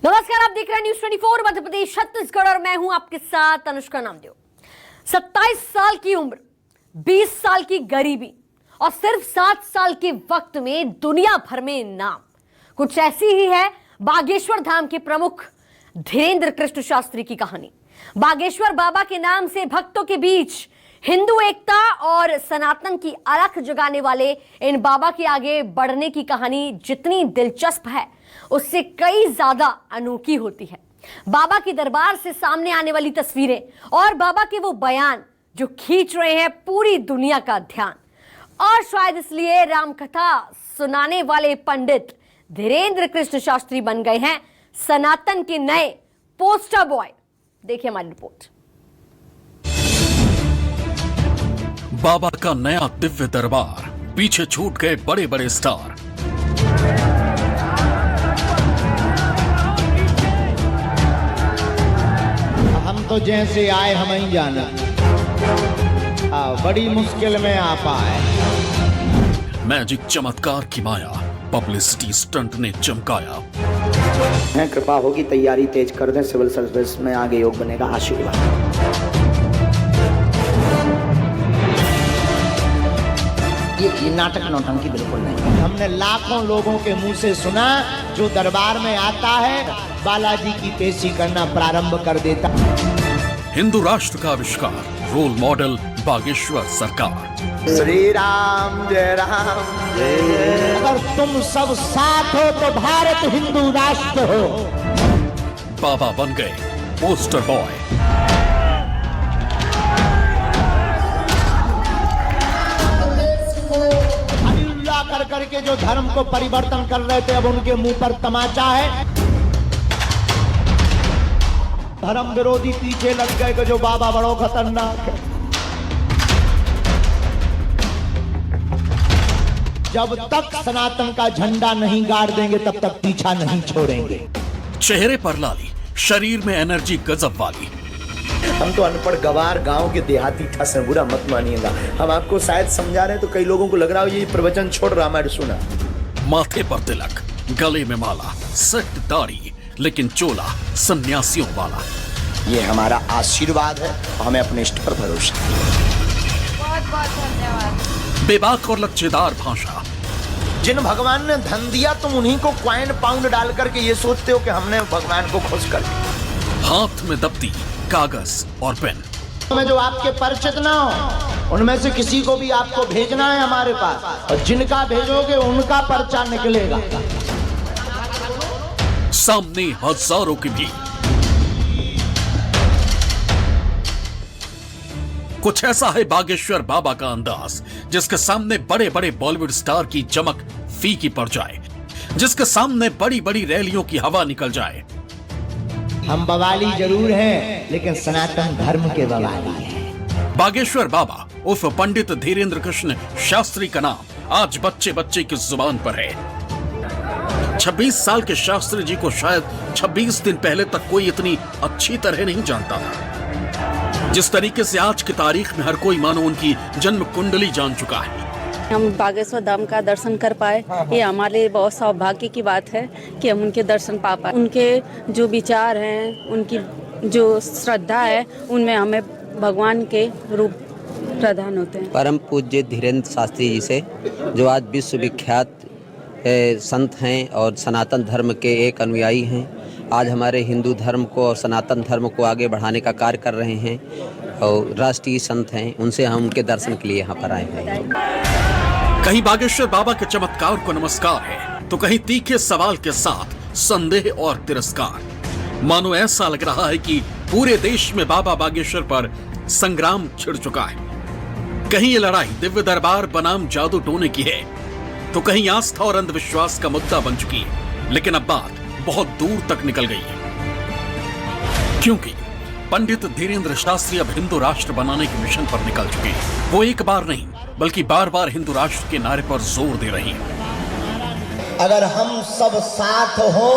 नमस्कार, आप देख रहे हैं न्यूज 24 मध्य प्रदेश छत्तीसगढ़ और मैं हूं आपके साथ अनुष्का नामदेव। 27 साल की उम्र, 20 साल की गरीबी और सिर्फ 7 साल के वक्त में दुनिया भर में नाम। कुछ ऐसी ही है बागेश्वर धाम के प्रमुख धीरेन्द्र कृष्ण शास्त्री की कहानी। बागेश्वर बाबा के नाम से भक्तों के बीच हिंदू एकता और सनातन की अलख जगाने वाले इन बाबा के आगे बढ़ने की कहानी जितनी दिलचस्प है उससे कई ज्यादा अनोखी होती है। बाबा के दरबार से सामने आने वाली तस्वीरें और बाबा के वो बयान जो खींच रहे हैं पूरी दुनिया का ध्यान, और शायद इसलिए रामकथा सुनाने वाले पंडित धीरेन्द्र कृष्ण शास्त्री बन गए हैं सनातन के नए पोस्टर बॉय। देखिए हमारी रिपोर्ट। बाबा का नया दिव्य दरबार, पीछे छूट गए बड़े बड़े स्टार। हम तो जैसे आए हम ही जाना, बड़ी मुश्किल में आ पाए। मैजिक चमत्कार की माया, पब्लिसिटी स्टंट ने चमकाया। कृपा होगी, तैयारी तेज कर दें, सिविल सर्विस में आगे योग बनेगा, आशीर्वाद। ये नाटक नौटंकी बिल्कुल नहीं। हमने लाखों लोगों के मुंह से सुना, जो दरबार में आता है बालाजी की पेशी करना प्रारंभ कर देता। हिंदू राष्ट्र का आविष्कार, रोल मॉडल बागेश्वर सरकार। श्री राम जय राम जय। अगर तुम सब साथ हो तो भारत हिंदू राष्ट्र हो। बाबा बन गए पोस्टर बॉय। कर करके जो धर्म को परिवर्तन कर रहे थे, अब उनके मुंह पर तमाचा है। धर्म विरोधी पीछे लग गए कि जो बाबा बड़ो खतरनाक है। जब तक सनातन का झंडा नहीं गाड़ देंगे तब तक पीछा नहीं छोड़ेंगे। चेहरे पर लाली, शरीर में एनर्जी गजब वाली। हम तो अनपढ़ गवार गांव के देहाती ठस हैं, बुरा मत मानिएगा। हम आपको शायद समझा रहे हैं तो कई लोगों को लग रहा हो ये प्रवचन छोड़ रामायण सुना। माथे पर तिलक, गले में माला, सेट दाढ़ी, लेकिन चोला सन्यासियों वाला। ये हमारा आशीर्वाद है, हमें अपने इष्ट पर भरोसा। बहुत बहुत धन्यवाद। बेबाक और लच्चेदार भाषा। जिन भगवान ने धन दिया तुम उन्हीं को क्वाइन पाउंड डाल करके ये सोचते हो कि हमने भगवान को खुश कर दिया। हाथ में दफ्ती, कागज और पेन। में जो आपके परिचित ना हो उनमें से किसी को भी आपको भेजना है हमारे पास, और जिनका भेजोगे उनका पर्चा निकलेगा। सामने हजारों की भीड़। कुछ ऐसा है बागेश्वर बाबा का अंदाज, जिसके सामने बड़े बड़े बॉलीवुड स्टार की चमक फीकी पड़ जाए, जिसके सामने बड़ी बड़ी रैलियों की हवा निकल जाए। हम बवाली जरूर हैं, लेकिन सनातन धर्म के बवाली हैं। बागेश्वर बाबा उर्फ पंडित धीरेन्द्र कृष्ण शास्त्री का नाम आज बच्चे बच्चे की जुबान पर है। 26 साल के शास्त्री जी को शायद 26 दिन पहले तक कोई इतनी अच्छी तरह नहीं जानता था, जिस तरीके से आज की तारीख में हर कोई मानो उनकी जन्म कुंडली जान चुका है। हम बागेश्वर धाम का दर्शन कर पाए, ये हमारे लिए बहुत सौभाग्य की बात है कि हम उनके दर्शन पा पाए। उनके जो विचार हैं, उनकी जो श्रद्धा है, उनमें हमें भगवान के रूप प्रदान होते हैं। परम पूज्य धीरेन्द्र शास्त्री जी से, जो आज विश्वविख्यात संत हैं और सनातन धर्म के एक अनुयायी हैं, आज हमारे हिंदू धर्म को और सनातन धर्म को आगे बढ़ाने का कार्य कर रहे हैं और राष्ट्रीय संत हैं, उनसे हम उनके दर्शन के लिए यहाँ पर आए हैं। कहीं बागेश्वर बाबा के चमत्कार को नमस्कार है, तो कहीं तीखे सवाल के साथ संदेह और तिरस्कार। मानो ऐसा लग रहा है कि पूरे देश में बाबा बागेश्वर पर संग्राम छिड़ चुका है। कहीं ये लड़ाई दिव्य दरबार बनाम जादू टोने की है, तो कहीं आस्था और अंधविश्वास का मुद्दा बन चुकी है। लेकिन अब बात बहुत दूर तक निकल गई है, क्योंकि पंडित धीरेन्द्र शास्त्री अब हिंदू राष्ट्र बनाने के मिशन पर निकल चुके हैं। वो एक बार नहीं बल्कि बार बार हिंदू राष्ट्र के नारे पर जोर दे रही है। अगर हम सब साथ हो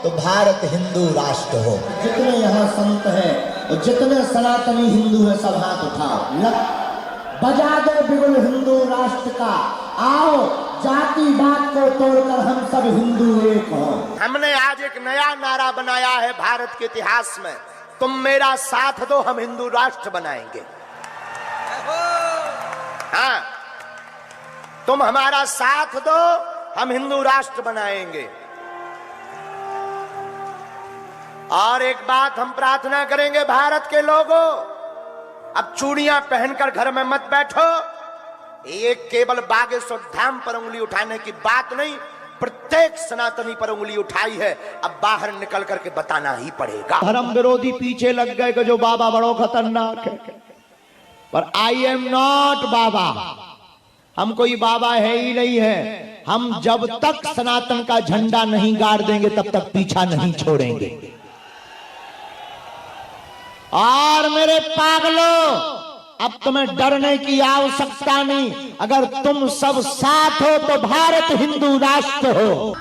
तो भारत हिंदू राष्ट्र हो। जितने यहाँ संत हैं और जितने सनातनी हिंदू हैं, सब हाथ उठाओ। बजा दो बिगुल हिंदू राष्ट्र का, आओ जाति बात को तोड़कर हम सब सब हिंदू एक हो। हमने आज एक नया नारा बनाया है भारत के इतिहास में, तुम मेरा साथ दो हम हिंदू राष्ट्र बनाएंगे। हाँ, तुम हमारा साथ दो हम हिंदू राष्ट्र बनाएंगे। और एक बात हम प्रार्थना करेंगे भारत के लोगों, अब चूड़ियां पहनकर घर में मत बैठो। ये केवल बागेश्वर धाम पर उंगली उठाने की बात नहीं, प्रत्येक सनातनी पर उंगली उठाई है, अब बाहर निकल करके बताना ही पड़ेगा। धर्म विरोधी पीछे लग गए कि जो बाबा बड़ो खतरनाक है, पर आई एम नॉट बाबा। हम कोई बाबा है ही नहीं है। हम जब तक सनातन का झंडा नहीं गाड़ देंगे तब तक पीछा नहीं छोड़ेंगे। और मेरे पागलों, अब तुम्हें डरने की आवश्यकता नहीं। अगर तुम सब साथ हो तो भारत हिंदू राष्ट्र हो।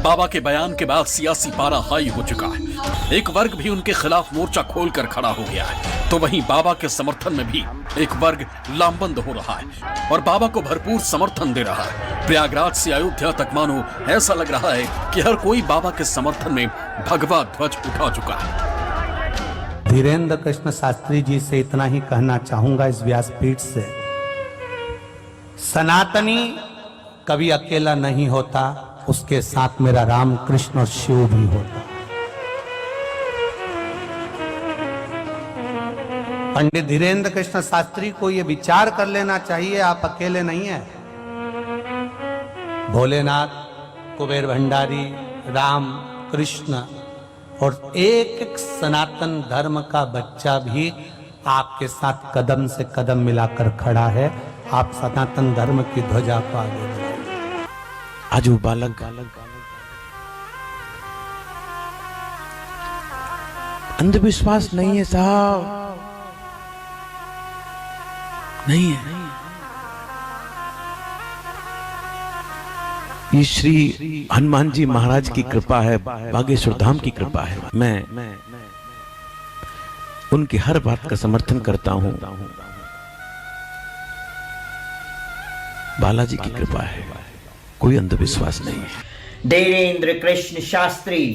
बाबा के बयान के बाद सियासी पारा हाई हो चुका है। एक वर्ग भी उनके खिलाफ मोर्चा खोलकर खड़ा हो गया है, तो वहीं बाबा के समर्थन में भी एक वर्ग लामबंद हो रहा है और बाबा को भरपूर समर्थन दे रहा है। प्रयागराज से अयोध्या तक मानो ऐसा लग रहा है कि हर कोई बाबा के समर्थन में भगवा ध्वज उठा चुका है। धीरेन्द्र कृष्ण शास्त्री जी से इतना ही कहना चाहूंगा इस व्यासपीठ से, सनातनी कभी अकेला नहीं होता, उसके साथ मेरा राम कृष्ण और शिव भी होता। पंडित धीरेन्द्र कृष्ण शास्त्री को यह विचार कर लेना चाहिए, आप अकेले नहीं हैं। भोलेनाथ, कुबेर भंडारी, राम, कृष्ण और एक एक सनातन धर्म का बच्चा भी आपके साथ कदम से कदम मिलाकर खड़ा है। आप सनातन धर्म की ध्वजा को आगे बढ़ाइए। आज वो बालक अंधविश्वास नहीं है साहब, नहीं है। ये श्री हनुमान जी महाराज की कृपा है, बागेश्वर धाम की कृपा है। मैं उनकी हर बात का समर्थन करता हूं। बालाजी की कृपा है, कोई अंधविश्वास नहीं है। धीरेन्द्र कृष्ण शास्त्री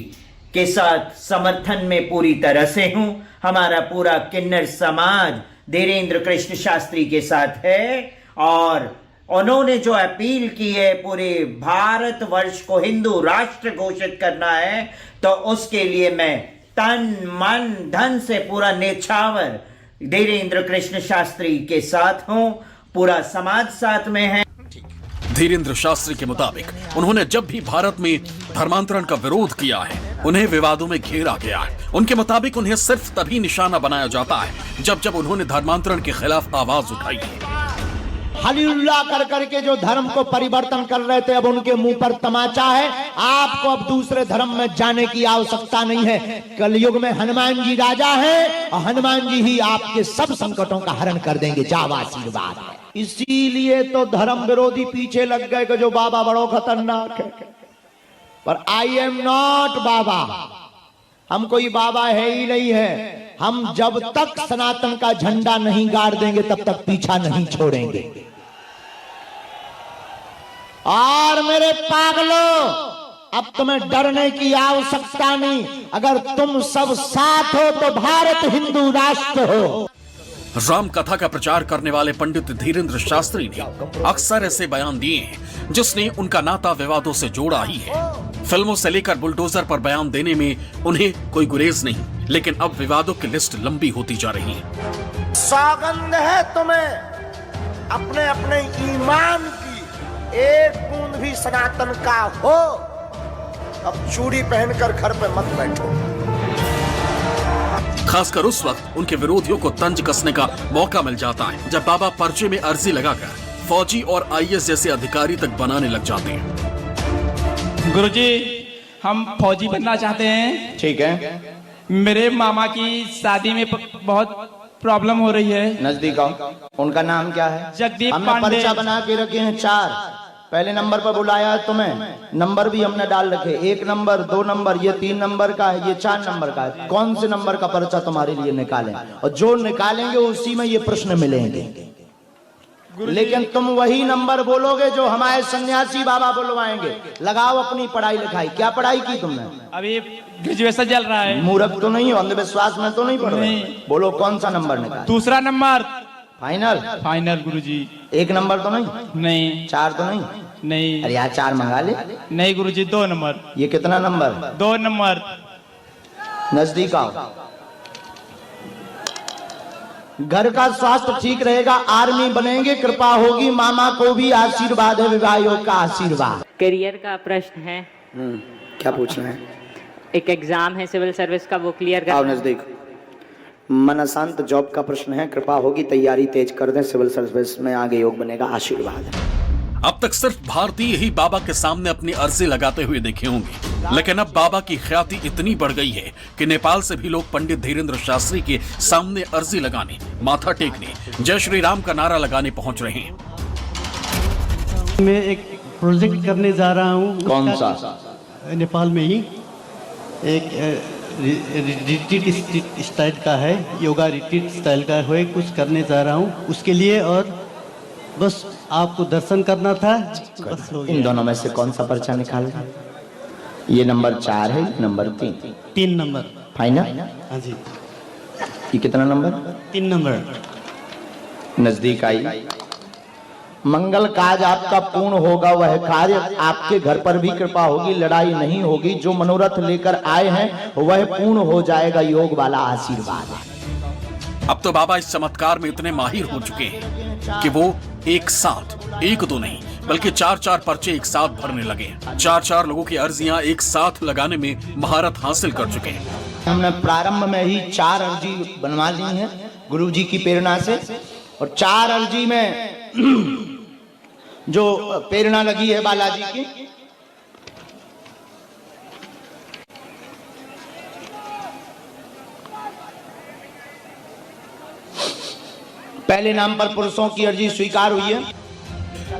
के साथ समर्थन में पूरी तरह से हूं। हमारा पूरा किन्नर समाज धीरेन्द्र कृष्ण शास्त्री के साथ है और उन्होंने जो अपील की है पूरे भारत वर्ष को हिंदू राष्ट्र घोषित करना है, तो उसके लिए मैं तन मन धन से पूरा नेछावर धीरेन्द्र कृष्ण शास्त्री के साथ हूं। पूरा समाज साथ में है। धीरेन्द्र शास्त्री के मुताबिक उन्होंने जब भी भारत में धर्मांतरण का विरोध किया है, उन्हें विवादों में घेरा गया है। उनके मुताबिक उन्हें सिर्फ तभी निशाना बनाया जाता है जब जब उन्होंने धर्मांतरण के खिलाफ आवाज उठाई है। हलीलुल्लाह कर करके जो धर्म को परिवर्तन कर रहे थे, अब उनके मुंह पर तमाचा है। आपको अब दूसरे धर्म में जाने की आवश्यकता नहीं है। कलयुग में हनुमान जी राजा हैं और हनुमान जी ही आपके सब संकटों का हरण कर देंगे। जावा आशीर्वाद है। इसीलिए तो धर्म विरोधी पीछे लग गए कि जो बाबा बड़ो खतरनाक है, पर आई एम नॉट बाबा। हम कोई बाबा है ही नहीं है। हम जब तक सनातन का झंडा नहीं गाड़ देंगे तब तक पीछा नहीं छोड़ेंगे। और मेरे पागलों, अब तुम्हें डरने की आवश्यकता नहीं। अगर तुम सब साथ हो तो भारत हिंदू राष्ट्र हो। राम कथा का प्रचार करने वाले पंडित धीरेन्द्र शास्त्री ने अक्सर ऐसे बयान दिए हैं जिसने उनका नाता विवादों से जोड़ा ही है। फिल्मों से लेकर बुलडोजर पर बयान देने में उन्हें कोई गुरेज नहीं, लेकिन अब विवादों की लिस्ट लंबी होती जा रही है। सौगंध है तुम्हें अपने अपने ईमान की, एक बूंद भी सनातन का हो, अब चूड़ी पहनकर घर पे मत बैठो। खासकर उस वक्त उनके विरोधियों को तंज कसने का मौका मिल जाता है जब बाबा पर्चे में अर्जी लगाकर फौजी और आईएएस जैसे अधिकारी तक बनाने लग जाते हैं। गुरुजी, हम फौजी बनना चाहते हैं। ठीक है। मेरे मामा की शादी में बहुत प्रॉब्लम हो रही है। नजदीक आओ। उनका नाम क्या है? जगदीप हमने पांडे। पर्चा बना के रखे हैं 4। पहले नंबर पर बुलाया है तुम्हें, नंबर भी हमने डाल रखे। 1 नंबर, 2 नंबर, ये 3 नंबर का है, ये 4 नंबर का है। कौन से नंबर का पर्चा तुम्हारे लिए निकालें, और जो निकालेंगे उसी में ये प्रश्न मिलेंगे। लेकिन तुम वही नंबर बोलोगे जो हमारे सन्यासी बाबा बुलवाएंगे। लगाओ अपनी पढ़ाई लिखाई। क्या पढ़ाई की तुमने? अभी ग्रेजुएशन चल रहा है। मूर्ख तो नहीं हो, अंधविश्वास में तो नहीं पढ़ रहे? बोलो कौन सा नंबर निकाल? दूसरा नंबर। फाइनल? फाइनल गुरुजी। एक नंबर तो नहीं? नहीं। 4 तो नहीं? नहीं। अरे यार 4 मंगा ले। नहीं गुरुजी, 2 नंबर। ये कितना नंबर? 2 नंबर। नजदीक आओ। घर का स्वास्थ्य ठीक रहेगा, आर्मी बनेंगे, कृपा होगी, मामा को भी आशीर्वाद है, विवाह योग का आशीर्वाद। करियर का प्रश्न है। क्या पूछना है? एक एग्जाम है सिविल सर्विस का, वो क्लियर कर। आओ नजदीक। मन शांत, जॉब का प्रश्न है, कृपा होगी, तैयारी तेज कर दें, सिविल सर्विस में आगे योग बनेगा, आशीर्वाद। अब तक सिर्फ भारतीय ही बाबा के सामने अपनी अर्जी लगाते हुए देखे होंगे, लेकिन अब बाबा की ख्याति इतनी बढ़ गई है कि नेपाल से भी लोग पंडित धीरेन्द्र शास्त्री के सामने अर्जी लगाने, माथा टेकने, जय श्री राम का नारा लगाने पहुंच रहे हैं। मैं एक प्रोजेक्ट करने जा रहा हूँ। कौन सा? नेपाल में ही एक रिट्रीट स्टाइल का है, योगा रिट्रीट स्टाइल का है, कुछ करने जा रहा हूँ उसके लिए। और बस आपको दर्शन करना था, बस हो गया। इन दोनों में से कौन सा पर्चा निकालेगा? ये नंबर 4 है, नंबर 3? 3 नंबर। फाइनल? हाँ जी। ये कितना नंबर? 3 नंबर। नजदीक आई। मंगल काज आपका पूर्ण होगा, वह कार्य आपके घर पर भी कृपा होगी, लड़ाई नहीं होगी, जो मनोरथ लेकर आए हैं वह पूर्ण हो जाएगा, योग वाला आशीर्वाद है। अब तो बाबा इस चमत्कार में इतने माहिर हो चुके हैं कि वो एक साथ, एक दो नहीं बल्कि 4-4 पर्चे एक साथ भरने लगे। 4-4 लोगों की अर्जियां एक साथ लगाने में महारत हासिल कर चुके हैं। हमने प्रारंभ में ही 4 अर्जी बनवा ली हैं गुरु जी की प्रेरणा से, और 4 अर्जी में जो प्रेरणा लगी है बालाजी की, पहले नाम पर पुरुषों की अर्जी स्वीकार हुई है।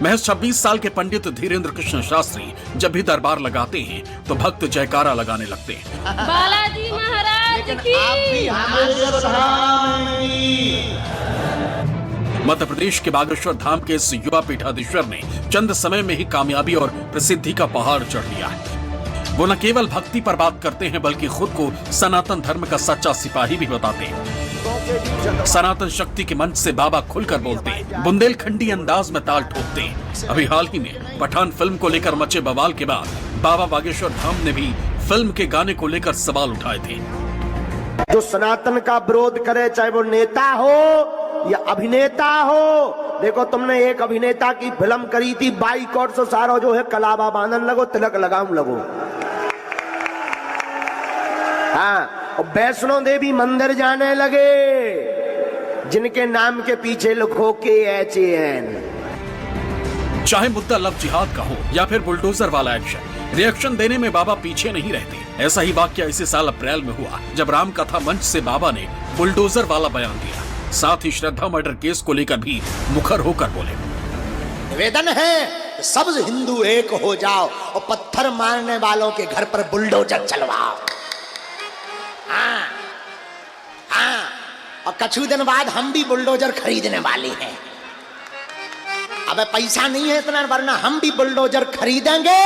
महज 26 साल के पंडित धीरेन्द्र कृष्ण शास्त्री जब भी दरबार लगाते हैं तो भक्त जयकारा लगाने लगते हैं। बालाजी महाराज की। मध्य प्रदेश के बागेश्वर धाम के इस युवा पीठाधीश्वर ने चंद समय में ही कामयाबी और प्रसिद्धि का पहाड़ चढ़ लिया है। वो न केवल भक्ति पर बात करते हैं बल्कि खुद को सनातन धर्म का सच्चा सिपाही भी बताते हैं। सनातन शक्ति के मंच से बाबा खुलकर बोलते हैं, बुंदेलखंडी अंदाज में ताल ठोकते हैं। अभी हाल ही में पठान फिल्म को लेकर मचे बवाल के बाद बाबा बागेश्वर धाम ने भी फिल्म के गाने को लेकर सवाल उठाए थे। जो सनातन का विरोध करे, चाहे वो नेता हो या अभिनेता हो। देखो तुमने एक अभिनेता की फिल्म करी थी, बाइकॉट से सारा जो है कलाबा बांधन लगो, तिलक लगाऊं लगो। हाँ, और वैष्णो देवी मंदिर जाने लगे जिनके नाम के पीछे लिखो KHAN। चाहे मुद्दा लव जिहाद का हो या फिर बुलडोजर वाला एक्शन, रिएक्शन देने में बाबा पीछे नहीं रहते। ऐसा ही वाकया इसी साल अप्रैल में हुआ जब राम कथा मंच से बाबा ने बुलडोजर वाला बयान दिया। साथ ही श्रद्धा मर्डर केस को लेकर भी मुखर होकर बोले, निवेदन है सब हिंदू एक हो जाओ और पत्थर मारने वालों के घर पर बुलडोजर चलवाओ। हाँ, हाँ, और कुछ दिन बाद हम भी बुलडोजर खरीदने वाले हैं। अब पैसा नहीं है इतना, वरना हम भी बुलडोजर खरीदेंगे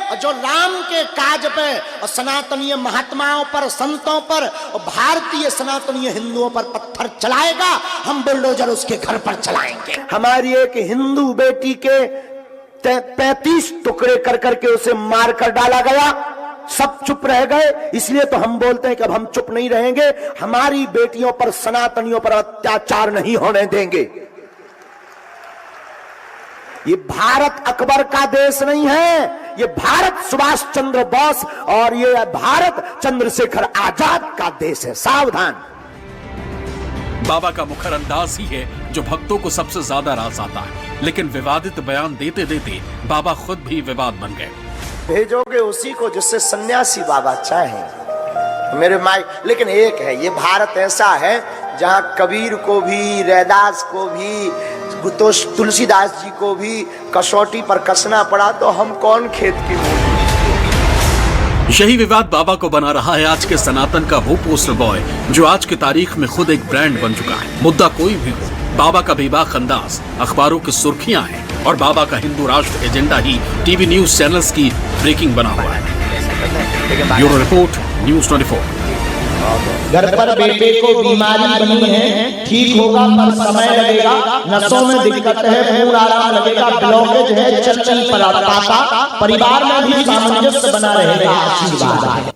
और जो राम के काज पे और सनातनीय महात्माओं पर, संतों पर और भारतीय सनातनीय हिंदुओं पर पत्थर चलाएगा, हम बुलडोजर उसके घर पर चलाएंगे। हमारी एक हिंदू बेटी के 35 टुकड़े कर करके उसे मार कर डाला गया, सब चुप रह गए। इसलिए तो हम बोलते हैं कि अब हम चुप नहीं रहेंगे, हमारी बेटियों पर, सनातनियों पर अत्याचार नहीं होने देंगे। ये भारत अकबर का देश नहीं है, ये भारत सुभाष चंद्र बोस और ये भारत चंद्रशेखर आजाद का देश है। सावधान। बाबा का मुखर अंदाज ही है जो भक्तों को सबसे ज्यादा रास आता है, लेकिन विवादित बयान देते देते बाबा खुद भी विवाद बन गए। भेजोगे उसी को जिससे सन्यासी बाबा चाहे मेरे माई। लेकिन एक है, ये भारत ऐसा है जहां कबीर को भी, रैदास को भी, तुलसीदास जी को भी कसौटी पर कसना पड़ा, तो हम कौन खेत की मूली। यही विवाद बाबा को बना रहा है आज के सनातन का वो पोस्टर बॉय जो आज की तारीख में खुद एक ब्रांड बन चुका है। मुद्दा कोई भी हो, बाबा का बेबाक अंदाज अखबारों की सुर्खियां हैं और बाबा का हिंदू राष्ट्र एजेंडा ही टीवी न्यूज चैनल्स की ब्रेकिंग बना हुआ है। Bureau report, news 24। घर पर बेटे को बीमारी बनी है, ठीक होगा पर समय लगेगा, नसों में दिक्कत है, पूरा आराम लगेगा, ब्लॉकेज है, चल पर पाता, परिवार में भी सामंजस्य बना रहेगा। आशीर्वाद।